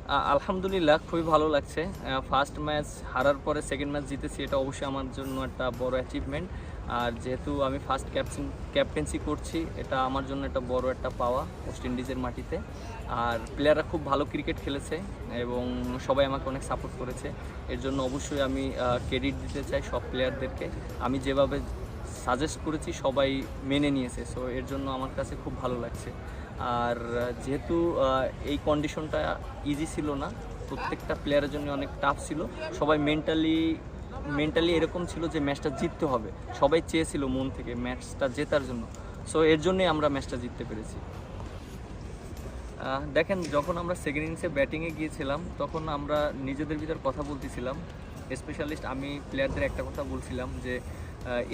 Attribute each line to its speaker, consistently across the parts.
Speaker 1: আলহামদুলিল্লাহ খুবই ভালো লাগছে। ফার্স্ট ম্যাচ হারার পরে সেকেন্ড ম্যাচ জিতেছি, এটা অবশ্যই আমার জন্য একটা বড় অ্যাচিভমেন্ট। আর যেহেতু আমি ফার্স্ট ক্যাপ্টেন্সি করছি, এটা আমার জন্য একটা বড় একটা পাওয়া ওয়েস্ট ইন্ডিজের মাটিতে। আর প্লেয়াররা খুব ভালো ক্রিকেট খেলেছে এবং সবাই আমাকে অনেক সাপোর্ট করেছে। এর জন্য অবশ্যই আমি ক্রেডিট দিতে চাই সব প্লেয়ারদেরকে। আমি যেভাবে সাজেস্ট করেছি সবাই মেনে নিয়েছে, সো এর জন্য আমার কাছে খুব ভালো লাগছে। আর যেহেতু এই কন্ডিশনটা ইজি ছিল না, প্রত্যেকটা প্লেয়ারের জন্য অনেক টাফ ছিল। সবাই মেন্টালি এরকম ছিল যে ম্যাচটা জিততে হবে, সবাই চেয়েছিল মন থেকে ম্যাচটা জেতার জন্য। সো এর জন্যই আমরা ম্যাচটা জিততে পেরেছি। দেখেন, যখন আমরা সেকেন্ড ইনিংসে ব্যাটিংয়ে গিয়েছিলাম তখন আমরা নিজেদের ভিতর কথা বলতেছিলাম। স্পেশালিস্ট আমি প্লেয়ারদের একটা কথা বলছিলাম যে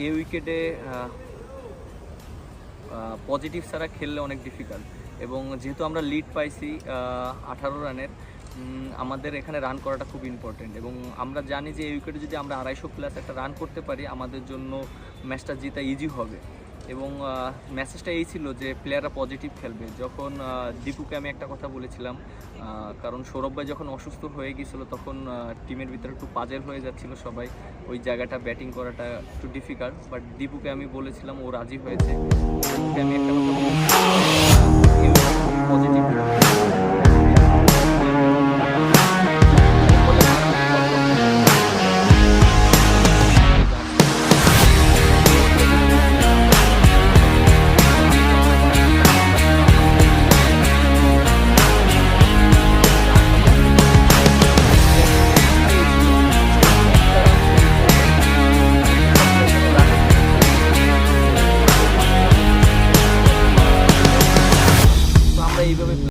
Speaker 1: এই উইকেটে পজিটিভ ছাড়া খেললে অনেক ডিফিকাল্ট, এবং যেহেতু আমরা লিড পাইছি 18 রানের, আমাদের এখানে রান করাটা খুব ইম্পর্টেন্ট। এবং আমরা জানি যে এই উইকেটে যদি আমরা 250+ একটা রান করতে পারি আমাদের জন্য ম্যাচটা জিতা ইজি হবে। এবং মেসেজটা এই ছিল যে প্লেয়াররা পজিটিভ খেলবে। যখন দীপুকে আমি একটা কথা বলেছিলাম, কারণ সৌরভ ভাই যখন অসুস্থ হয়ে গিয়েছিল তখন টিমের ভিতরে একটু পাজেল হয়ে যাচ্ছিল সবাই, ওই জায়গাটা ব্যাটিং করাটা একটু ডিফিকাল্ট। বাট দীপুকে আমি বলেছিলাম, ও রাজি হয়েছে। দীপুকে আমি একটা কথা বলেছিলাম